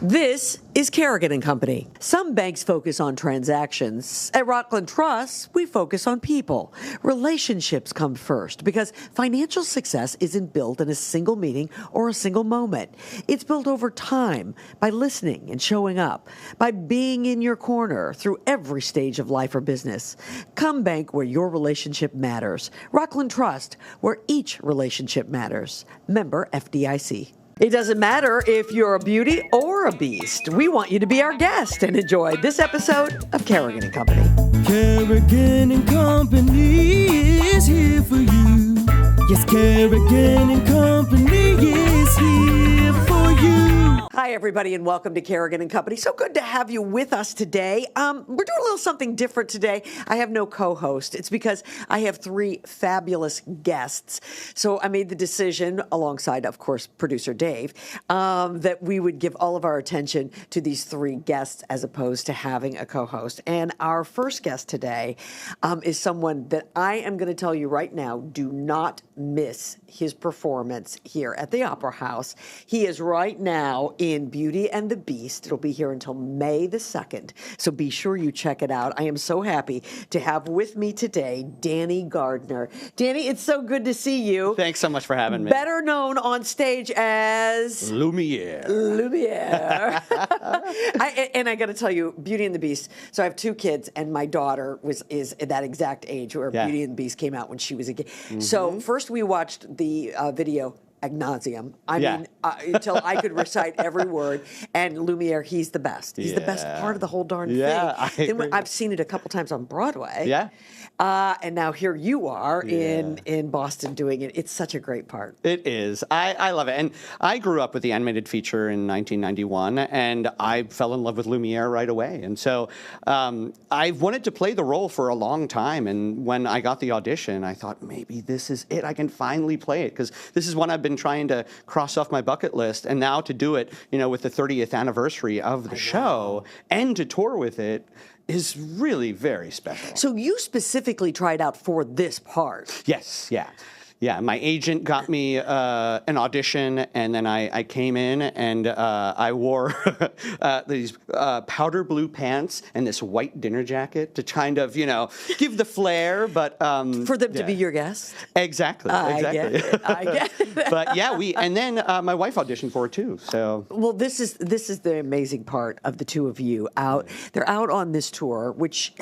This is Kerrigan and Company. Some banks focus on transactions. At Rockland Trust, we focus on people. Relationships come first because financial success isn't built in a single meeting or a single moment. It's built over time by listening and showing up, by being in your corner through every stage of life or business. Come bank where your relationship matters. Rockland Trust, where each relationship matters. Member FDIC. It doesn't matter if you're a beauty or a beast. We want you to be our guest and enjoy this episode of Kerrigan and Company. Kerrigan and Company is here for you. Yes, Kerrigan and Company is here for you. Hi, everybody, and welcome to Kerrigan and Company. So good to have you with us today. We're doing a little something different today. I have no co-host. It's because I have three fabulous guests. So I made the decision, alongside, of course, producer Dave, that we would give all of our attention to these three guests as opposed to having a co-host. And our first guest today is someone that I am going to tell you right now, do not miss his performance here at the Opera House. He is right now in Beauty and the Beast. It'll be here until May the 2nd, so be sure you check it out. I am so happy to have with me today Danny Gardner. Danny, it's so good to see you. Thanks so much for having me. Better known on stage as... Lumiere. Lumiere. I got to tell you, Beauty and the Beast, so I have two kids, and my daughter is at that exact age where Beauty and the Beast came out when she was a kid. Mm-hmm. So first we watched the video ad nauseum. I mean, until I could recite every word. And Lumiere, he's the best. He's the best part of the whole darn thing. I've seen it a couple times on Broadway. Yeah. And now here you are in Boston doing it. It's such a great part. It is. I love it. And I grew up with the animated feature in 1991, and I fell in love with Lumiere right away. And so I wanted to play the role for a long time. And when I got the audition, I thought, maybe this is it. I can finally play it, because this is one I've been trying to cross off my bucket list. And now to do it, with the 30th anniversary of the show and to tour with it is really very special. So you specifically tried out for this part. Yes, yeah. Yeah, my agent got me an audition, and then I came in, and I wore these powder blue pants and this white dinner jacket to kind of, give the flair, but... For them to be your guest? Exactly. I get it. But yeah, and then my wife auditioned for it too, so... Well, this is the amazing part of the two of you out. They're out on this tour, which,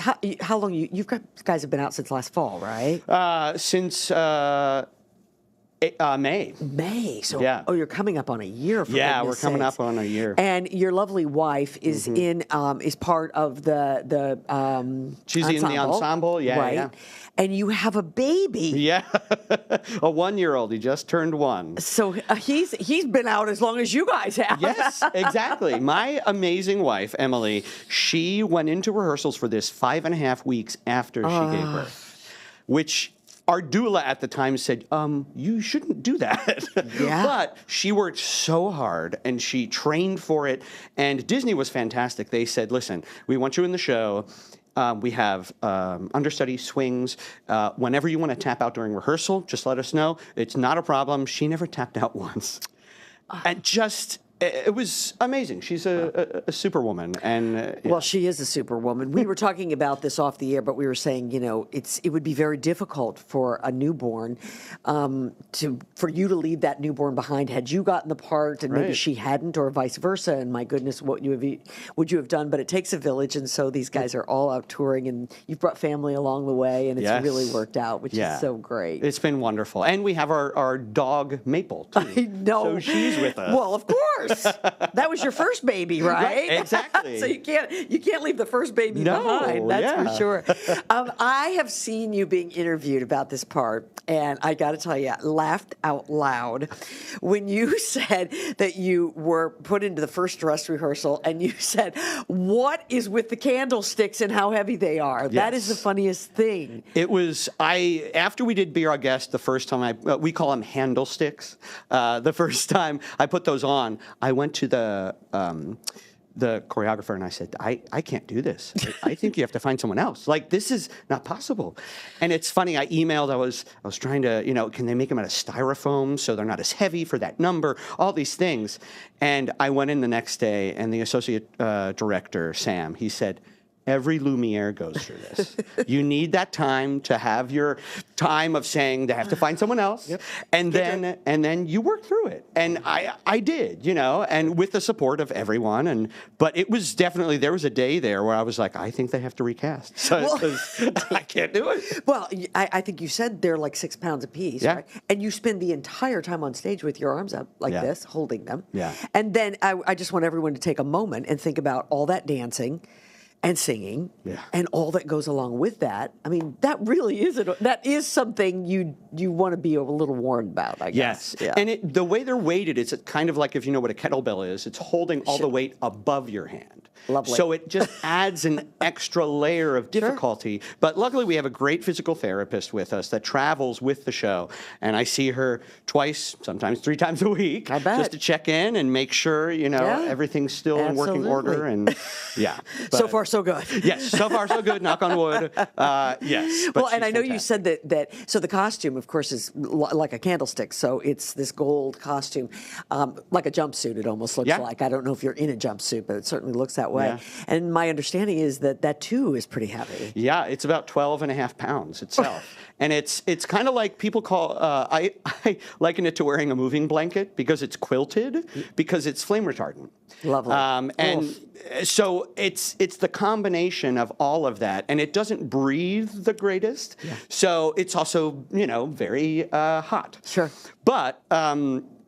how long you guys have been out since last fall, right? Since... May. May. So, you're coming up on a year. For we're coming up on a year. And your lovely wife is is part of the she's ensemble, in the ensemble, right? Yeah. And you have a baby. Yeah, a 1-year-old. He just turned 1. So he's been out as long as you guys have. Yes, exactly. My amazing wife, Emily, she went into rehearsals for this 5.5 weeks after she gave birth, which... Our doula at the time said, you shouldn't do that. Yeah. But she worked so hard, and she trained for it. And Disney was fantastic. They said, listen, we want you in the show. We have understudy swings. Whenever you want to tap out during rehearsal, just let us know. It's not a problem. She never tapped out once. And just... It was amazing. She's a superwoman, and well, she is a superwoman. We were talking about this off the air, but we were saying, it would be very difficult for a newborn for you to leave that newborn behind. Had you gotten the part, and maybe she hadn't, or vice versa, and my goodness, what would you have done? But it takes a village, and so these guys are all out touring, and you've brought family along the way, and it's really worked out, which is so great. It's been wonderful, and we have our dog Maple too. I know. So she's with us. Well, of course. That was your first baby, right? Exactly. So you can't leave the first baby behind. That's for sure. I have seen you being interviewed about this part, and I got to tell you, I laughed out loud when you said that you were put into the first dress rehearsal, and you said, "What is with the candlesticks and how heavy they are?" Yes. That is the funniest thing. It was after we did Be Our Guest the first time. We call them handle sticks. The first time I put those on, I went to the choreographer and I said, I can't do this. I think you have to find someone else. Like, this is not possible. And it's funny, I emailed, I was trying to, can they make them out of styrofoam so they're not as heavy for that number, all these things. And I went in the next day, and the associate director, Sam, he said, every Lumiere goes through this. You need that time to have your time of saying they have to find someone else, and then you work through it. And I did, and with the support of everyone. But it was definitely, there was a day there where I was like, I think they have to recast. So I can't do it. Well, I think you said they're like 6 pounds apiece, right? And you spend the entire time on stage with your arms up like this, holding them. Yeah. And then I just want everyone to take a moment and think about all that dancing and singing, and all that goes along with that. I mean, that really that is something you want to be a little warned about, I guess. Yes, and the way they're weighted, it's kind of like, if you know what a kettlebell is, it's holding all the weight above your hand. Lovely. So it just adds an extra layer of difficulty. But luckily, we have a great physical therapist with us that travels with the show. And I see her twice, sometimes 3 times a week, I bet. just to check in and make sure, everything's still in working order. And So far, so good. Yes, so far, so good, knock on wood. Yes. Well, and I know you said that, so the costume, of course, is like a candlestick. So it's this gold costume, like a jumpsuit, it almost looks like. I don't know if you're in a jumpsuit, but it certainly looks that way. Yeah. And my understanding is that too is pretty heavy. Yeah, it's about 12.5 pounds itself. And it's kind of like people call, I liken it to wearing a moving blanket because it's quilted, because it's flame retardant. Lovely. And so it's the combination of all of that, and it doesn't breathe the greatest. Yeah. So it's also, very hot. Sure.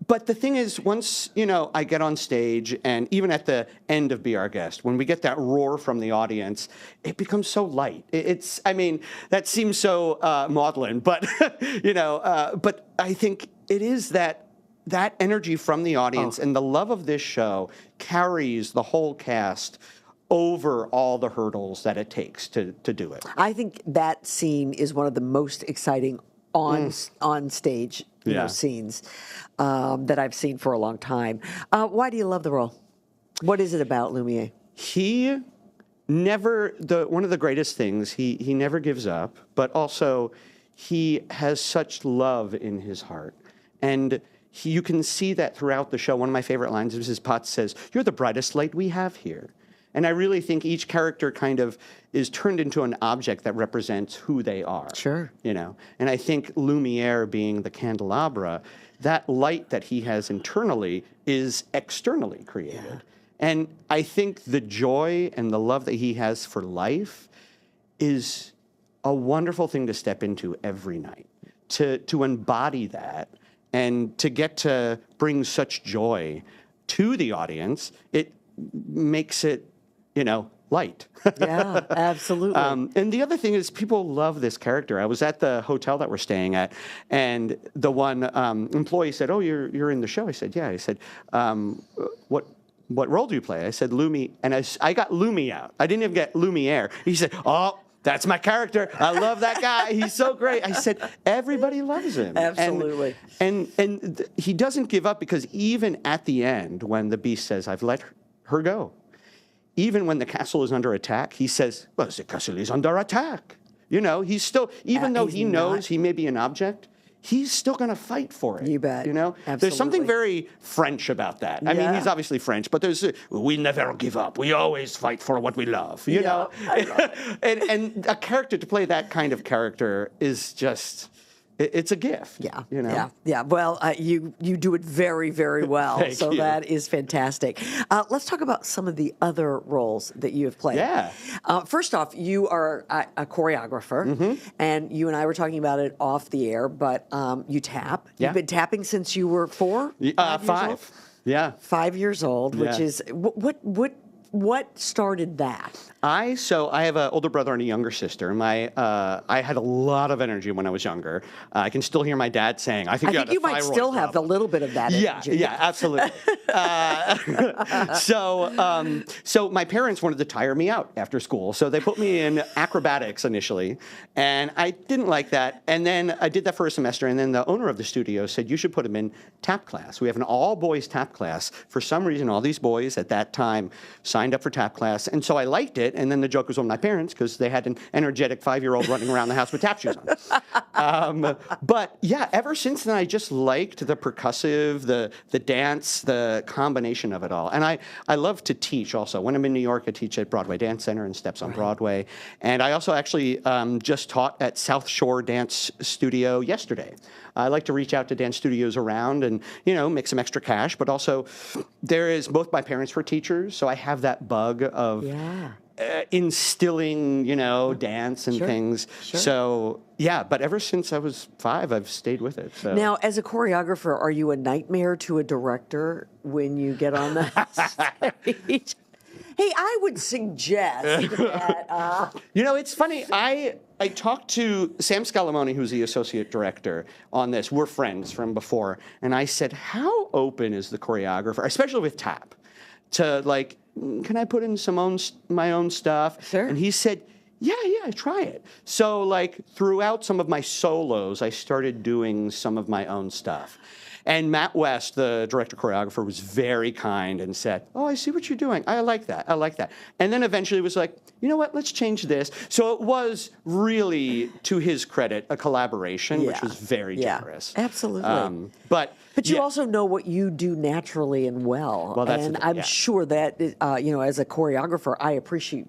But the thing is, once, I get on stage, and even at the end of Be Our Guest, when we get that roar from the audience, it becomes so light. That seems so maudlin, but, but I think it is that energy from the audience and the love of this show carries the whole cast over all the hurdles that it takes to do it. I think that scene is one of the most exciting on stage scenes that I've seen for a long time. Why do you love the role? What is it about Lumiere? He never, one of the greatest things, he never gives up, but also he has such love in his heart. And you can see that throughout the show. One of my favorite lines is Mrs. Potts says, "You're the brightest light we have here." And I really think each character kind of is turned into an object that represents who they are. Sure. And I think Lumiere being the candelabra, that light that he has internally is externally created. Yeah. And I think the joy and the love that he has for life is a wonderful thing to step into every night, to embody that and to get to bring such joy to the audience. It makes it, light. Yeah, absolutely. And the other thing is people love this character. I was at the hotel that we're staying at, and the one employee said, "Oh, you're in the show?" I said, "Yeah." He said, "What role do you play?" I said, "Lumi," and I got Lumi out. I didn't even get Lumiere. He said, "Oh, that's my character. I love that guy. He's so great." I said, everybody loves him. Absolutely. And he doesn't give up, because even at the end, when the beast says, "I've let her go," even when the castle is under attack, he says, "Well, the castle is under attack." He's still, even though he knows he may be an object, he's still going to fight for it. You bet. Absolutely. There's something very French about that. I mean, he's obviously French, but there's, we never give up. We always fight for what we love, you know? and a character, to play that kind of character is just... It's a gift. Yeah. Yeah. Well, you do it very, very well. Thank you. That is fantastic. Let's talk about some of the other roles that you have played. Yeah. First off, you are a choreographer, and you and I were talking about it off the air, but you tap. Yeah. You've been tapping since you were 4? 5. Yeah. 5 years old, which is what started that? I have an older brother and a younger sister. I had a lot of energy when I was younger. I can still hear my dad saying, "I think you might still have a little bit of that energy." Yeah, absolutely. So my parents wanted to tire me out after school, so they put me in acrobatics initially, and I didn't like that. And then I did that for a semester, and then the owner of the studio said, "You should put him in tap class. We have an all-boys tap class." For some reason, all these boys at that time signed signed up for tap class. And so I liked it. And then the joke was on my parents because they had an energetic 5-year-old running around the house with tap shoes on. But yeah, ever since then, I just liked the percussive, the dance, the combination of it all. And I love to teach also. When I'm in New York, I teach at Broadway Dance Center and Steps on Broadway. And I also actually just taught at South Shore Dance Studio yesterday. I like to reach out to dance studios around and, make some extra cash. But also, both my parents were teachers, so I have that bug of instilling, dance and things. Sure. So, yeah, but ever since I was 5, I've stayed with it. So. Now, as a choreographer, are you a nightmare to a director when you get on the stage? Hey, I would suggest that... it's funny. I talked to Sam Scalamone, who's the associate director on this. We're friends from before. And I said, how open is the choreographer, especially with tap, to can I put in my own stuff? Sure. And he said, yeah, try it. So throughout some of my solos, I started doing some of my own stuff. And Matt West, the director choreographer, was very kind and said, oh, I see what you're doing. I like that. And then eventually was like, you know what, let's change this. So it was really, to his credit, a collaboration, which was very generous. Absolutely. But you also know what you do naturally and well. Well, that's and the thing, I'm sure that, as a choreographer, I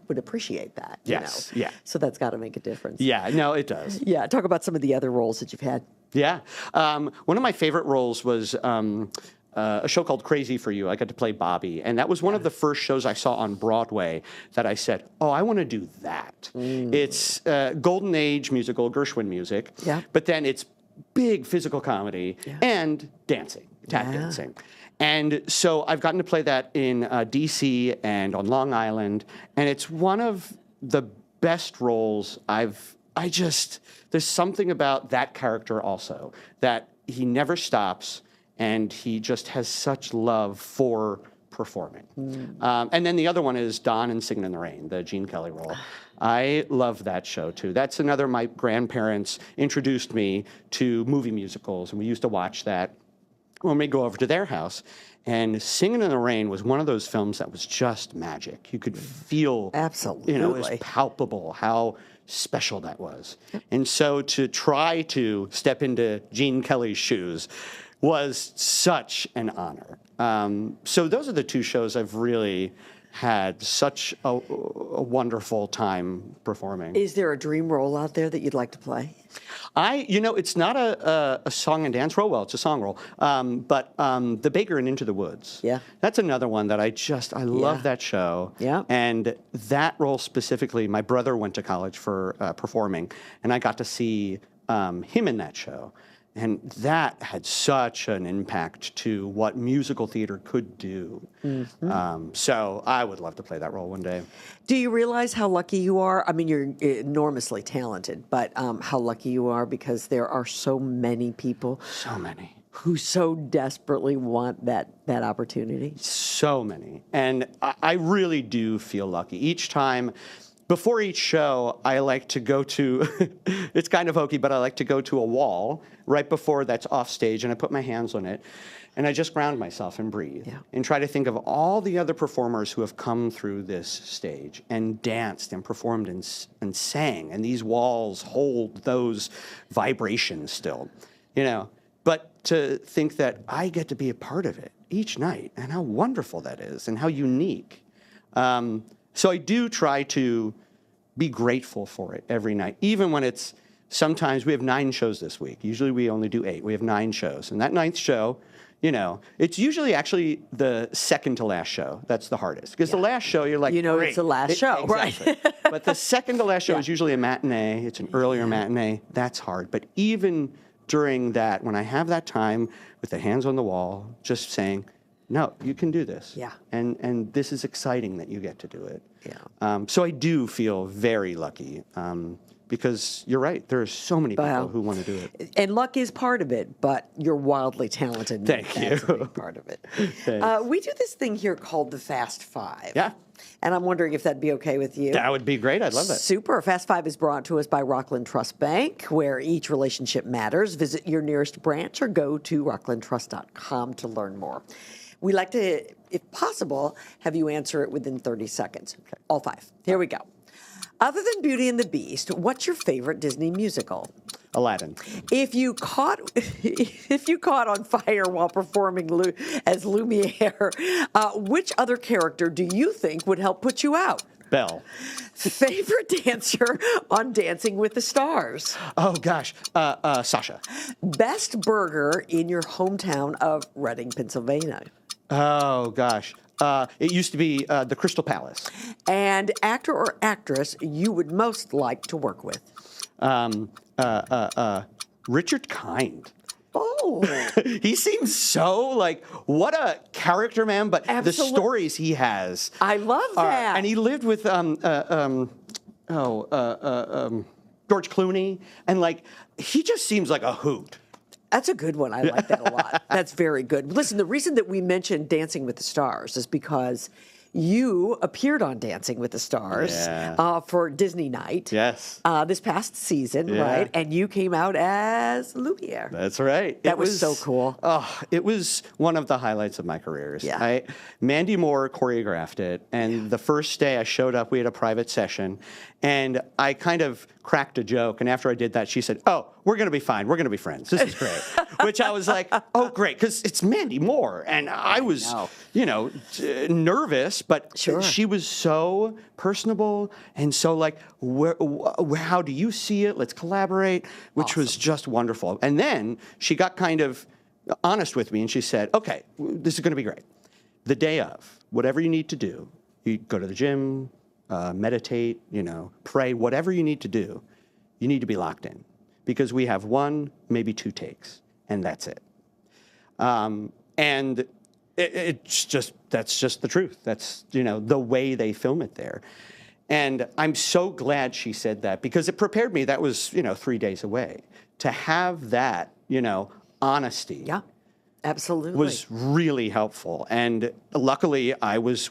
would appreciate that. Yes, yeah. So that's got to make a difference. Yeah, no, it does. Yeah, talk about some of the other roles that you've had. Yeah. One of my favorite roles was a show called Crazy for You. I got to play Bobby. And that was one of the first shows I saw on Broadway that I said, oh, I want to do that. It's Golden Age musical, Gershwin music. Yeah. But then it's big physical comedy and dancing, tap dancing. And so I've gotten to play that in D.C. and on Long Island. And it's one of the best roles there's something about that character also, that he never stops and he just has such love for performing. And then the other one is Don in Singin' in the Rain, the Gene Kelly role. I love that show too. That's another, my grandparents introduced me to movie musicals, and we used to watch that when we go over to their house. And Singin' in the Rain was one of those films that was just magic. You could feel, absolutely, it was palpable how special that was. And so to try to step into Gene Kelly's shoes was such an honor. So those are the two shows I've really had such a wonderful time performing. Is there a dream role out there that you'd like to play? It's not a song and dance role. Well, it's a song role. But The Baker in Into the Woods. Yeah. That's another one that I love that show. Yeah. And that role specifically, my brother went to college for performing, and I got to see him in that show. And that had such an impact to what musical theater could do. So I would love to play that role one day. Do you realize how lucky you are? I mean, you're enormously talented, but how lucky you are, because there are so many people. So many. Who so desperately want that opportunity. So many. And I really do feel lucky. Each time... Before each show, I like to go to, it's kind of hokey, but I like to go to a wall right before that's off stage, and I put my hands on it, and I just ground myself and breathe and try to think of all the other performers who have come through this stage and danced and performed and sang, and these walls hold those vibrations still, But to think that I get to be a part of it each night, and how wonderful that is, and how unique. So I do try to be grateful for it every night, even when it's, sometimes we have 9 shows this week. Usually we only do 8. We have 9 shows. And that 9th show, it's usually actually the second to last show that's the hardest. Because the last show, you're like, great. It's the last show, exactly. Right? But the second to last show is usually a matinee. It's an earlier matinee. That's hard. But even during that, when I have that time with the hands on the wall, just saying, no, you can do this. Yeah. And this is exciting that you get to do it. Yeah. So I do feel very lucky because you're right. There are so many people who want to do it. And luck is part of it, but you're wildly talented. Thank you. That's a big part of it. We do this thing here called the Fast Five. Yeah. And I'm wondering if that'd be okay with you. That would be great. I'd love that. Super. Fast Five is brought to us by Rockland Trust Bank, where each relationship matters. Visit your nearest branch or go to rocklandtrust.com to learn more. We like to if possible, have you answer it within 30 seconds. Okay. All 5. Here we go. Other than Beauty and the Beast, what's your favorite Disney musical? Aladdin. If you caught on fire while performing as Lumiere, which other character do you think would help put you out? Belle. Favorite dancer on Dancing with the Stars? Oh, gosh. Sasha. Best burger in your hometown of Reading, Pennsylvania? Oh, gosh. It used to be the Crystal Palace. And actor or actress you would most like to work with? Richard Kind. Oh. He seems so like, what a character, man, but the stories he has. I love that. And he lived with George Clooney, and like, he just seems like a hoot. That's a good one. I like that a lot. That's very good. Listen, the reason that we mentioned Dancing with the Stars is because you appeared on Dancing with the Stars for Disney Night. Yes. This past season, right? And you came out as Lumiere. That's right. That was so cool. Oh, it was one of the highlights of my careers. Yeah. Mandy Moore choreographed it, and the first day I showed up, we had a private session, and I kind of cracked a joke, and after I did that, she said, "Oh, we're going to be fine. We're going to be friends. This is great." Which I was like, "Oh, great," because it's Mandy Moore, and I was, nervous, but she was so personable and so like, how do you see it? Let's collaborate, which was just wonderful. And then she got kind of honest with me, and she said, "Okay, this is going to be great. The day of, whatever you need to do, you go to the gym, meditate, pray, whatever you need to do, you need to be locked in, because we have 1, maybe 2 takes, and that's it." And it's just, that's just the truth. That's, the way they film it there. And I'm so glad she said that, because it prepared me. That was, 3 days away. To have that, honesty. Yeah, absolutely. Was really helpful. And luckily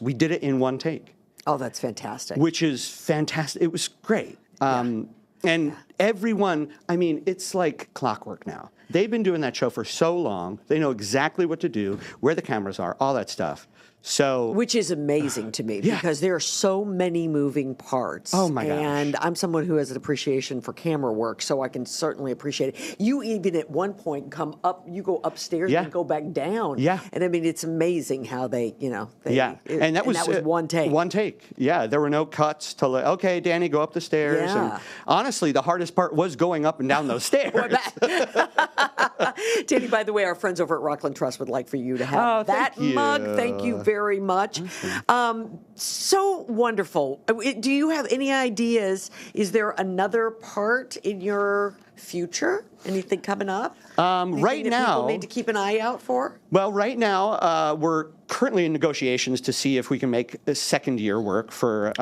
we did it in 1 take. Oh, that's fantastic. Which is fantastic. It was great. And everyone, it's like clockwork now. They've been doing that show for so long. They know exactly what to do, where the cameras are, all that stuff. So, which is amazing to me, because there are so many moving parts. Oh my gosh. And I'm someone who has an appreciation for camera work, so I can certainly appreciate it. You even at one point come up, you go upstairs and go back down. Yeah. And it's amazing how they, and that was 1 take. 1 take. Yeah. There were no cuts to like, okay, Danny, go up the stairs. Yeah. And honestly, the hardest part was going up and down those stairs. Danny, by the way, our friends over at Rockland Trust would like for you to have that mug. Thank you very much. So wonderful. Do you have any ideas? Is there another part in your future? Anything coming up? Right now, people need to keep an eye out for? Well, right now, we're currently in negotiations to see if we can make a second-year work for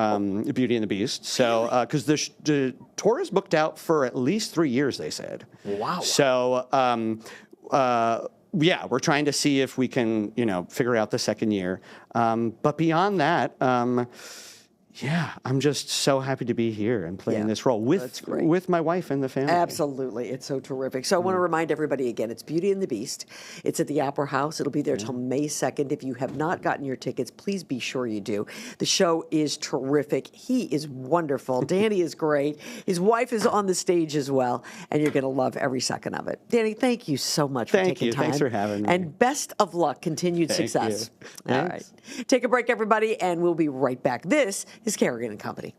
Beauty and the Beast. So, because the tour is booked out for at least 3 years, they said. Wow. So, we're trying to see if we can, figure out the second year. But beyond that, I'm just so happy to be here and playing this role with my wife and the family. Absolutely. It's so terrific. So I want to remind everybody again, it's Beauty and the Beast. It's at the Opera House. It'll be there till May 2nd. If you have not gotten your tickets, please be sure you do. The show is terrific. He is wonderful. Danny is great. His wife is on the stage as well, and you're going to love every second of it. Danny, thank you so much for taking time. Thanks for having me. And best of luck. Continued success. All right. Take a break, everybody, and we'll be right back. This is Kerrigan & Company.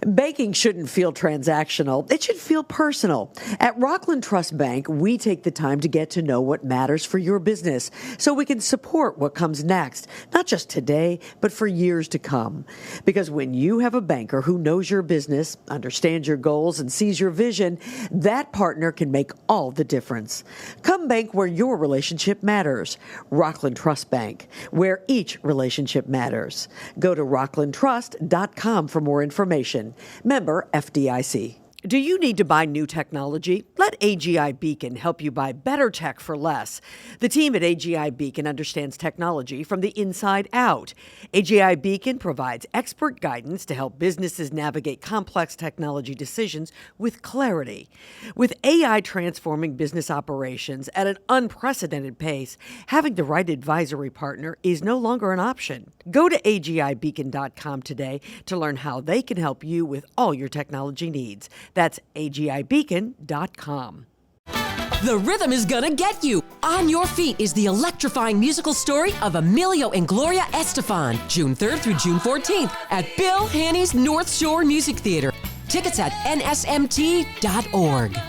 Banking shouldn't feel transactional. It should feel personal. At Rockland Trust Bank, we take the time to get to know what matters for your business so we can support what comes next, not just today, but for years to come. Because when you have a banker who knows your business, understands your goals, and sees your vision, that partner can make all the difference. Come bank where your relationship matters. Rockland Trust Bank, where each relationship matters. Go to rocklandtrust.com for more information. Member FDIC. Do you need to buy new technology? Let AGI Beacon help you buy better tech for less. The team at AGI Beacon understands technology from the inside out. AGI Beacon provides expert guidance to help businesses navigate complex technology decisions with clarity. With AI transforming business operations at an unprecedented pace, having the right advisory partner is no longer an option. Go to agibeacon.com today to learn how they can help you with all your technology needs. That's agibeacon.com. The rhythm is gonna get you. On Your Feet is the electrifying musical story of Emilio and Gloria Estefan, June 3rd through June 14th at Bill Haney's North Shore Music Theater. Tickets at nsmt.org.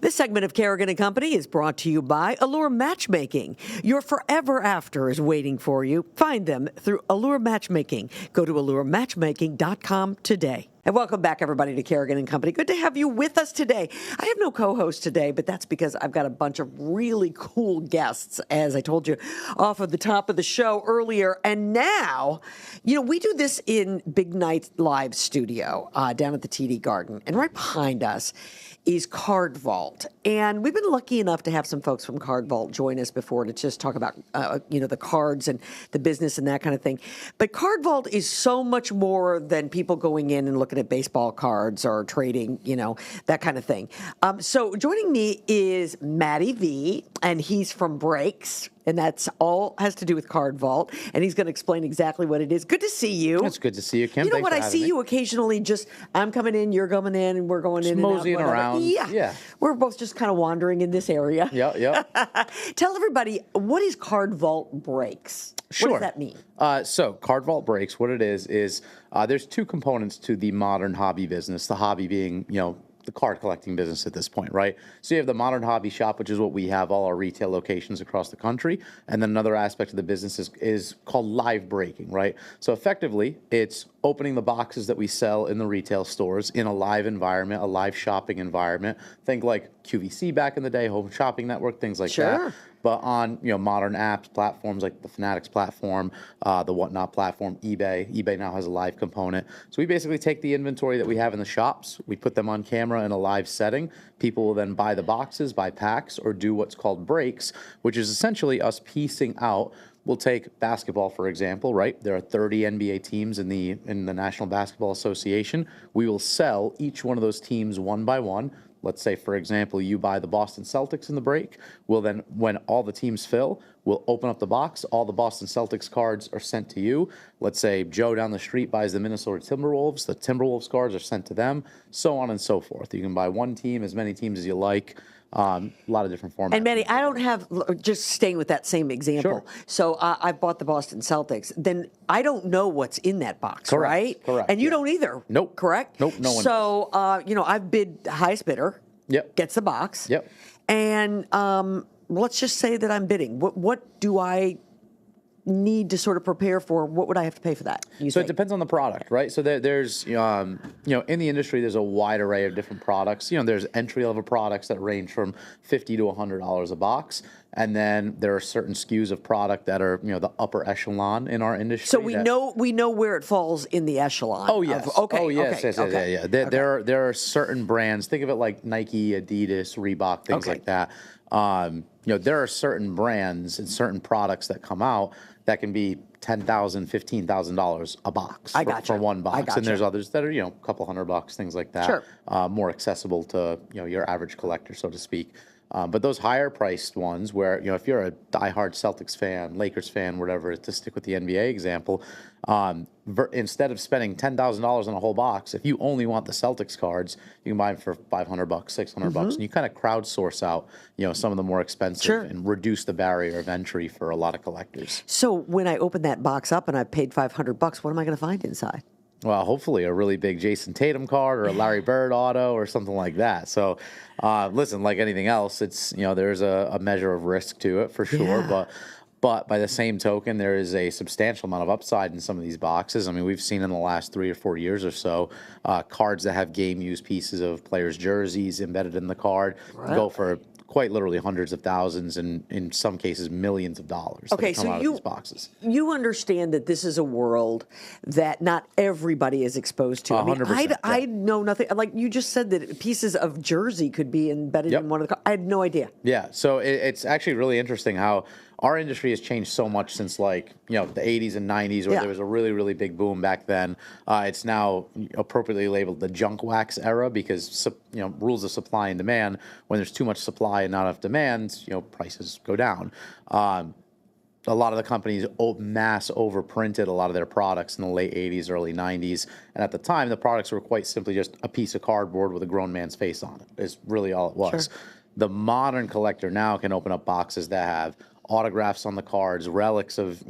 This segment of Kerrigan and Company is brought to you by Allure Matchmaking. Your forever after is waiting for you. Find them through Allure Matchmaking. Go to allurematchmaking.com today. And welcome back, everybody, to Kerrigan and Company. Good to have you with us today. I have no co-host today, but that's because I've got a bunch of really cool guests, as I told you off of the top of the show earlier. And now, we do this in Big Night Live Studio down at the TD Garden. And right behind us is Card Vault. And we've been lucky enough to have some folks from Card Vault join us before to just talk about, the cards and the business and that kind of thing. But Card Vault is so much more than people going in and looking at baseball cards or trading, that kind of thing. So joining me is Matty V, and he's from Breaks. And that's all has to do with Card Vault. And he's going to explain exactly what it is. Good to see you. It's good to see you, Kim. You know Thanks what? for I see having me. you occasionally I'm coming in, you're coming in, and we're going Just in and out. moseying whatever. around. Yeah. We're both just kind of wandering in this area. Yeah. Tell everybody, what is Card Vault Breaks? Sure. What does that mean? So Card Vault Breaks, what it is there's two components to the modern hobby business. The hobby being, the card collecting business at this point, right? So you have the modern hobby shop, which is what we have all our retail locations across the country. And then another aspect of the business is called live breaking, right? So effectively, it's opening the boxes that we sell in the retail stores in a live environment, a live shopping environment. Think like QVC back in the day, Home Shopping Network, things like that. But on modern apps, platforms like the Fanatics platform, the Whatnot platform, eBay. eBay now has a live component. So we basically take the inventory that we have in the shops, we put them on camera in a live setting. People will then buy the boxes, buy packs, or do what's called breaks, which is essentially us piecing out. We'll take basketball, for example, right? There are 30 NBA teams in the National Basketball Association. We will sell each one of those teams one by one. Let's say, for example, you buy the Boston Celtics in the break. We'll then, when all the teams fill, we'll open up the box. All the Boston Celtics cards are sent to you. Let's say Joe down the street buys the Minnesota Timberwolves. The Timberwolves cards are sent to them, so on and so forth. You can buy one team, as many teams as you like. A lot of different formats. And Manny, I don't have, just staying with that same example. Sure. So I bought the Boston Celtics. Then I don't know what's in that box, Correct. right? Correct. And you don't either. Nope. Correct? Nope. No one. So, I've bid the highest bidder. Yep. Gets the box. Yep. And let's just say that I'm bidding. What do I need to sort of prepare for? What would I have to pay for that? So it depends on the product, right? So there's, in the industry, there's a wide array of different products. There's entry-level products that range from $50 to $100 a box. And then there are certain SKUs of product that are, the upper echelon in our industry. So we know where it falls in the echelon. Oh, yes. Okay. There are certain brands. Think of it like Nike, Adidas, Reebok, things like that. There are certain brands and certain products that come out that can be $10,000, $15,000 a box for one box. And there's others that are, a couple $100, things like that. Sure. More accessible to, your average collector, so to speak. But those higher priced ones where, if you're a diehard Celtics fan, Lakers fan, whatever, to stick with the NBA example, instead of spending $10,000 on a whole box, if you only want the Celtics cards, you can buy them for $500, $600, and you kind of crowdsource out, some of the more expensive and reduce the barrier of entry for a lot of collectors. So when I open that box up and I paid $500, what am I going to find inside? Well, hopefully a really big Jason Tatum card or a Larry Bird auto or something like that. So, listen, like anything else, it's, there's a measure of risk to it for sure. Yeah. But by the same token, there is a substantial amount of upside in some of these boxes. I mean, we've seen in the last 3 or 4 years or so, cards that have game-used pieces of players' jerseys embedded in the card go for quite literally hundreds of thousands and in some cases millions of dollars. Okay, that come so out of these boxes. You understand that this is a world that not everybody is exposed to. I mean, 100%, I know nothing. Like you just said that pieces of jersey could be embedded in one of the cars. I had no idea. Yeah, so it's actually really interesting how our industry has changed so much since, like, the 80s and 90s, where there was a really, really big boom back then. It's now appropriately labeled the junk wax era because, rules of supply and demand. When there's too much supply and not enough demand, prices go down. A lot of the companies mass overprinted a lot of their products in the late 80s, early 90s. And at the time, the products were quite simply just a piece of cardboard with a grown man's face on it. Is really all it was. Sure. The modern collector now can open up boxes that have autographs on the cards, relics of,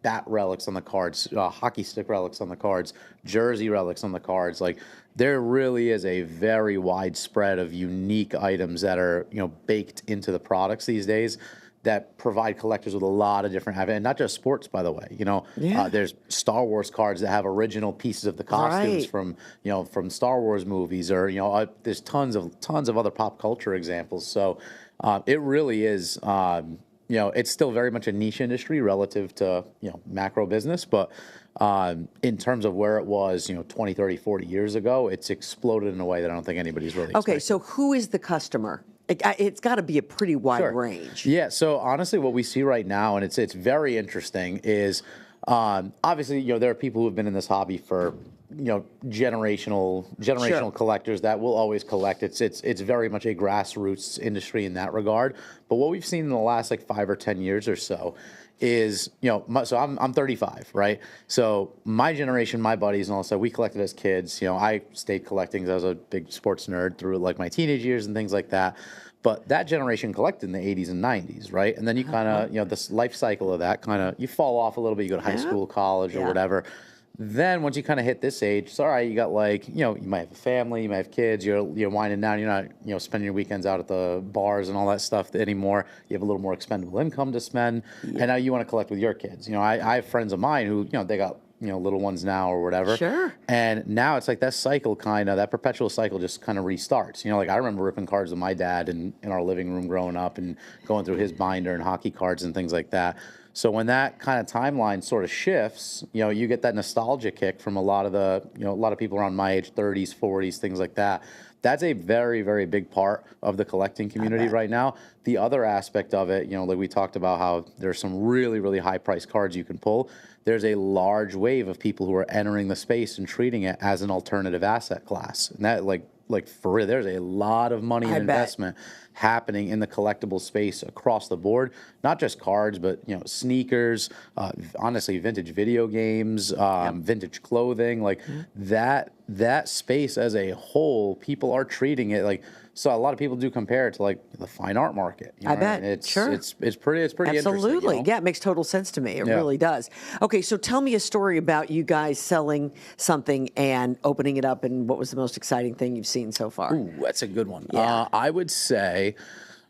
bat relics on the cards, hockey stick relics on the cards, jersey relics on the cards. Like, there really is a very wide spread of unique items that are, baked into the products these days that provide collectors with a lot of different, and not just sports, by the way. There's Star Wars cards that have original pieces of the costumes from Star Wars movies, or there's tons of other pop culture examples. So it really is. It's still very much a niche industry relative to, macro business, but in terms of where it was, 20, 30, 40 years ago, it's exploded in a way that I don't think anybody's really expecting. Okay, so who is the customer? It's got to be a pretty wide range. Yeah, so honestly, what we see right now, and it's very interesting, is obviously, there are people who have been in this hobby for generational collectors that will always collect. It's very much a grassroots industry in that regard. But what we've seen in the last 5 or 10 years or so is, so I'm 35, right? So my generation, my buddies and all that stuff, we collected as kids. I stayed collecting because I was a big sports nerd through my teenage years and things like that. But that generation collected in the 80s and 90s, right? And then you kind of, this life cycle of that you fall off a little bit. You go to high school, college, or whatever. Then once you kind of hit this age, it's all right. You got you might have a family, you might have kids. You're winding down. You're not spending your weekends out at the bars and all that stuff anymore. You have a little more expendable income to spend, and now you want to collect with your kids. I have friends of mine who they got little ones now or whatever. Sure. And now it's like that cycle that perpetual cycle just kind of restarts. I remember ripping cards with my dad in our living room growing up and going through his binder and hockey cards and things like that. So when that kind of timeline sort of shifts, you get that nostalgia kick from a lot of people around my age, 30s, 40s, things like that. That's a very, very big part of the collecting community right now. The other aspect of it, like we talked about how there's some really, really high priced cards you can pull. There's a large wave of people who are entering the space and treating it as an alternative asset class. And that, like for real, there's a lot of money and investment happening in the collectible space across the board. Not just cards, but sneakers, honestly, vintage video games, vintage clothing, that space as a whole. People are treating it so a lot of people do compare it to the fine art market. I bet. It's sure. It's pretty Absolutely. interesting. Yeah, it makes total sense to me. It really does. Okay, so tell me a story about you guys selling something and opening it up, and what was the most exciting thing you've seen so far? Ooh, that's a good one. Yeah. I would say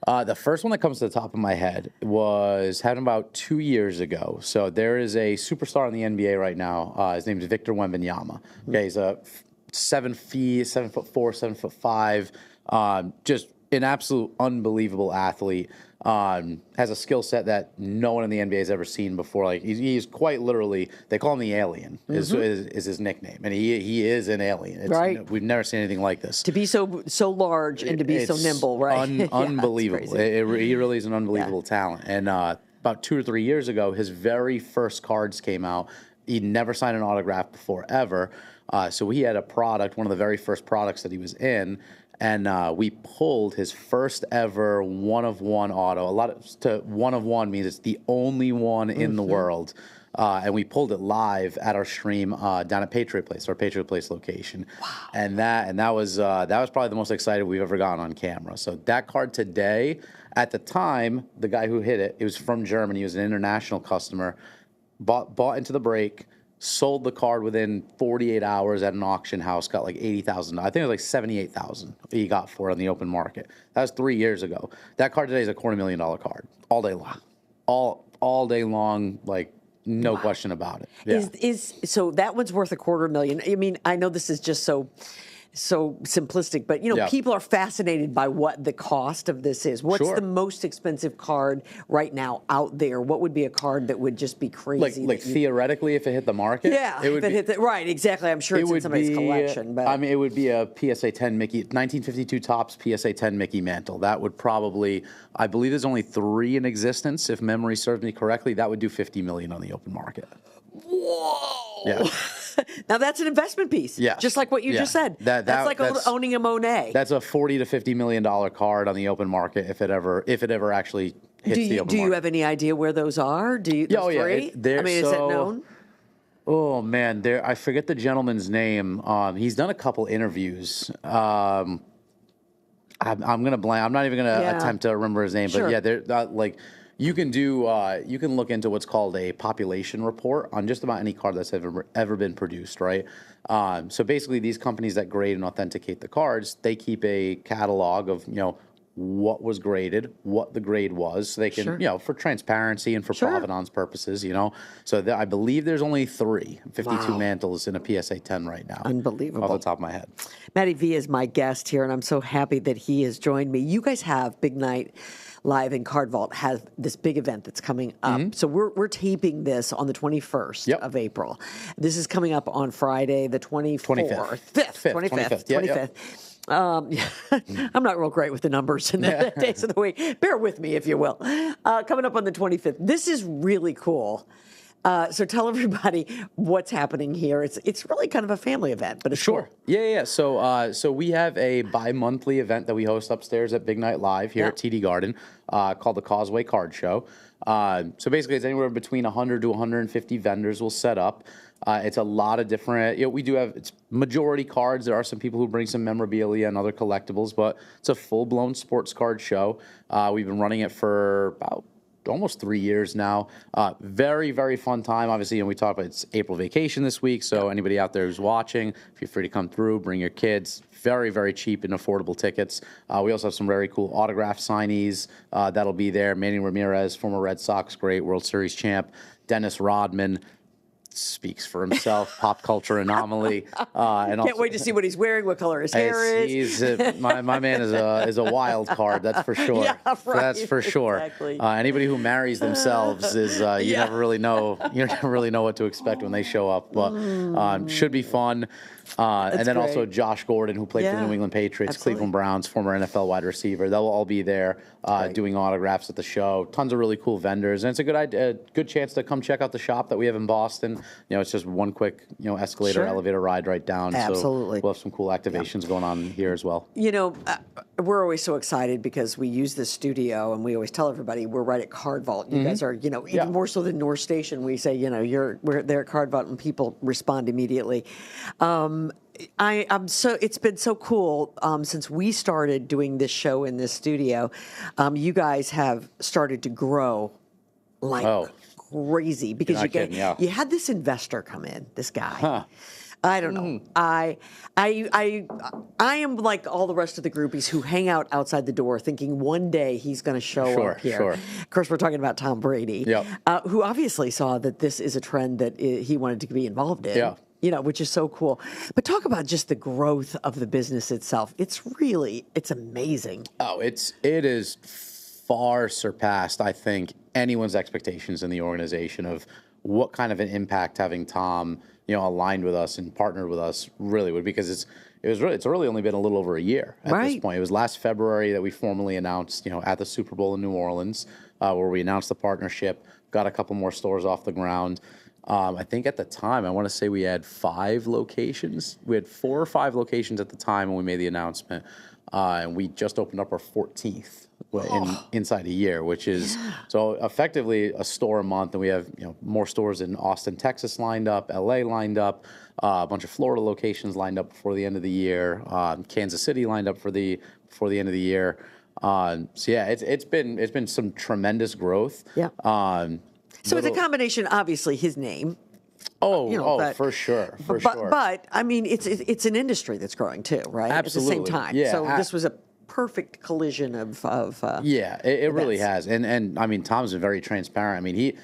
the first one that comes to the top of my head happened about 2 years ago. So there is a superstar in the NBA right now. His name is Victor Wembanyama. Okay, he's a 7'4", 7'5", just an absolute unbelievable athlete. Has a skill set that no one in the NBA has ever seen before. He's quite literally, they call him the alien, is his nickname. And he is an alien. Right. We've never seen anything like this. To be so large and to be so nimble, right? Unbelievable. He really is an unbelievable talent. And about 2 or 3 years ago, his very first cards came out. He'd never signed an autograph before, ever. So he had a product, one of the very first products that he was in, and we pulled his first ever one-of-one auto. One-of-one means it's the only one in the world. And we pulled it live at our stream down at Patriot Place, our Patriot Place location. Wow. And that was probably the most excited we've ever gotten on camera. So that card today, at the time, the guy who hit it was from Germany. He was an international customer. Bought into the break, sold the card within 48 hours at an auction house, got $80,000. I think it was $78,000 he got for it on the open market. That was 3 years ago. That card today is a $250,000 card all day long. All day long, no question about it. Yeah. So that one's worth $250,000. I mean, I know this is just so so simplistic, but people are fascinated by what the cost of this is. What's the most expensive card right now out there? What would be a card that would just be crazy? Like theoretically, if it hit the market, right, exactly. I'm sure it's in somebody's collection. But I mean, it would be a PSA 10 Mickey, 1952 Topps PSA 10 Mickey mantle. That would probably, I believe, there's only 3 in existence, if memory serves me correctly. That would do $50 million on the open market. Whoa! Yeah. Now that's an investment piece. Yeah. Just like what you just said. That's like owning a Monet. That's a $40 to $50 million card on the open market if it ever actually hits the open market. Do you have any idea where those are? Do you? Those three? I mean, is it known? Oh man, I forget the gentleman's name. He's done a couple interviews. I'm gonna blank. I'm not even gonna attempt to remember his name. But they're like. You can look into what's called a population report on just about any card that's ever been produced, right? So basically, these companies that grade and authenticate the cards, they keep a catalog of what was graded, what the grade was, so they can for transparency and for provenance purposes, So I believe there's only 52 mantles in a PSA 10 right now. Unbelievable. Off the top of my head. Matty V is my guest here, and I'm so happy that he has joined me. You guys have Big Night Live in Card Vault has this big event that's coming up. Mm-hmm. So we're taping this on the 21st of April. This is coming up on Friday, the 25th. 25th. I'm not real great with the numbers and the days of the week. Bear with me, if you will. Coming up on the 25th. This is really cool. So tell everybody what's happening here. It's really kind of a family event, but it's cool. Yeah. So we have a bi-monthly event that we host upstairs at Big Night Live here at TD Garden called the Causeway Card Show. So basically, it's anywhere between 100 to 150 vendors will set up. It's a lot of different. We do have it's majority cards. There are some people who bring some memorabilia and other collectibles, but it's a full-blown sports card show. We've been running it for about almost 3 years now. Very, very fun time. Obviously, we talked about it's April vacation this week, so anybody out there who's watching, feel free to come through, bring your kids. Very, very cheap and affordable tickets. We also have some very cool autograph signees that'll be there. Manny Ramirez, former Red Sox great, World Series champ. Dennis Rodman speaks for himself. Pop culture anomaly. And can't wait to see what he's wearing, what color his hair is. My man is a wild card. That's for sure. Yeah, right. That's for sure. Exactly. Anybody who marries themselves is you never really know. You never really know what to expect when they show up. But should be fun. And then also Josh Gordon, who played for the New England Patriots, Cleveland Browns, former NFL wide receiver. They'll all be there doing autographs at the show. Tons of really cool vendors, and it's a good chance to come check out the shop that we have in Boston. It's just one quick escalator elevator ride right down. Absolutely. So we'll have some cool activations going on here as well. We're always so excited because we use this studio, and we always tell everybody we're right at Card Vault. You guys are, even more so than North Station. We say, we're there at Card Vault, and people respond immediately. It's been so cool since we started doing this show in this studio. You guys have started to grow like crazy because you had this investor come in, this guy. I don't know. I am like all the rest of the groupies who hang out outside the door thinking one day he's going to show up here. Sure. Of course, we're talking about Tom Brady, who obviously saw that this is a trend that he wanted to be involved in. Which is so cool. But talk about just the growth of the business itself. It's amazing. Oh, it is far surpassed, I think, anyone's expectations in the organization of what kind of an impact having Tom, aligned with us and partnered with us really would, because it's really only been a little over a year at this point. It was last February that we formally announced, at the Super Bowl in New Orleans, where we announced the partnership, got a couple more stores off the ground. I think at the time, I want to say we had 5 locations. We had 4 or 5 locations at the time when we made the announcement, and we just opened up our 14th inside a year, which is so effectively a store a month. And we have more stores in Austin, Texas lined up, LA lined up, a bunch of Florida locations lined up before the end of the year, Kansas City lined up before the end of the year. It's been some tremendous growth. So it's a combination, obviously, his name. For sure. But I mean, it's an industry that's growing too, right? Absolutely. At the same time. Yeah. So this was a perfect collision of it really has. And I mean, Tom's been very transparent. I mean,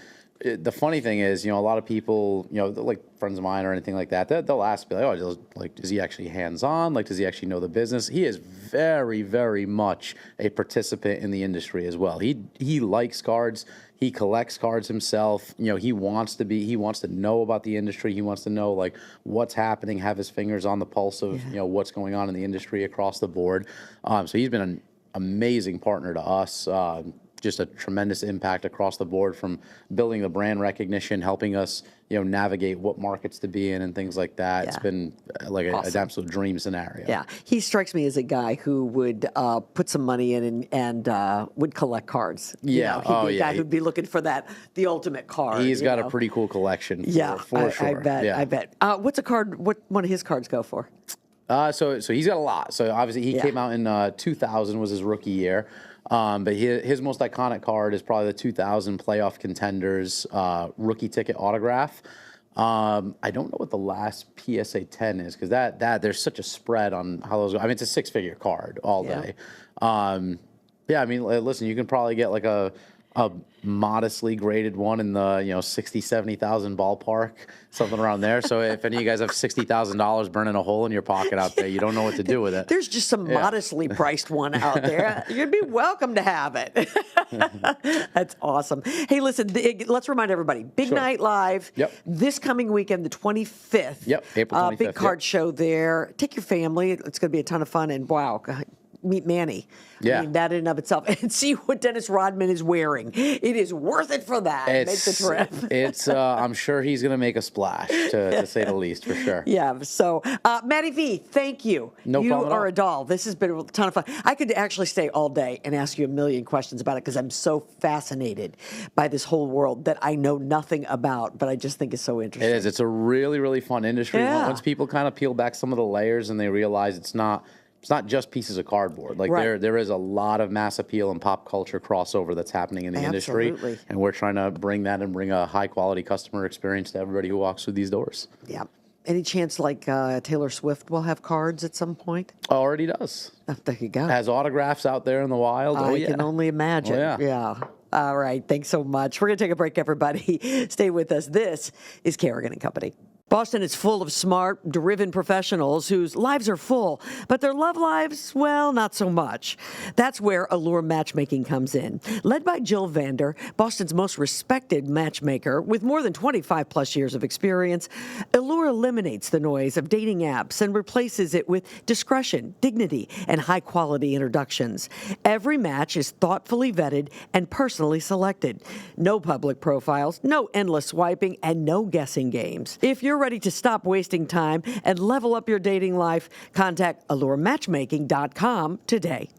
the funny thing is, a lot of people, like friends of mine or anything like that, they'll ask me, like, oh, is he actually hands-on? Like, does he actually know the business? He is very, very much a participant in the industry as well. He likes cards. He collects cards himself. He wants to know about the industry. He wants to know like what's happening, have his fingers on the pulse of, what's going on in the industry across the board. So he's been an amazing partner to us. Just a tremendous impact across the board, from building the brand recognition, helping us, navigate what markets to be in and things like that. Yeah. It's been like an absolute dream scenario. Yeah, he strikes me as a guy who would put some money in and would collect cards. Yeah, he'd be a guy who'd be looking for the ultimate card. He's got a pretty cool collection. For sure. I bet. What's a card? What one of his cards go for? So he's got a lot. So obviously he came out in 2000 was his rookie year. But his most iconic card is probably the 2000 Playoff Contenders rookie ticket autograph. I don't know what the last PSA 10 is, because that there's such a spread on how those go. I mean, it's a six-figure card all day. Listen, you can probably get like a modestly graded one in the 60, 70,000 ballpark, something around there. So if any of you guys have $60,000 burning a hole in your pocket out there, you don't know what to do with it. There's just some modestly priced one out there. You'd be welcome to have it. That's awesome. Hey, listen, let's remind everybody, Big Night Live this coming weekend, the 25th. Yep, April 25th. Big card show there. Take your family. It's going to be a ton of fun. And wow, meet Manny. Yeah. I mean, that in and of itself. And see what Dennis Rodman is wearing. It is worth it for that. Make the trip. I'm sure he's going to make a splash, to say the least, for sure. Yeah. So, Matty V, thank you. No problem at all. You are a doll. This has been a ton of fun. I could actually stay all day and ask you a million questions about it, because I'm so fascinated by this whole world that I know nothing about, but I just think it's so interesting. It is. It's a really, really fun industry. Yeah. Once people kind of peel back some of the layers and they realize it's not just pieces of cardboard. Like there is a lot of mass appeal and pop culture crossover that's happening in the industry. And we're trying to bring that and bring a high quality customer experience to everybody who walks through these doors. Yeah. Any chance like Taylor Swift will have cards at some point? Already does. Oh, there you go. Has autographs out there in the wild. I can only imagine. Yeah. All right. Thanks so much. We're going to take a break, everybody. Stay with us. This is Kerrigan & Company. Boston is full of smart, driven professionals whose lives are full, but their love lives, well, not so much. That's where Allure Matchmaking comes in. Led by Jill Vander, Boston's most respected matchmaker with more than 25 plus years of experience, Allure eliminates the noise of dating apps and replaces it with discretion, dignity, and high-quality introductions. Every match is thoughtfully vetted and personally selected. No public profiles, no endless swiping, and no guessing games. If you're ready to stop wasting time and level up your dating life, contact AllureMatchmaking.com today.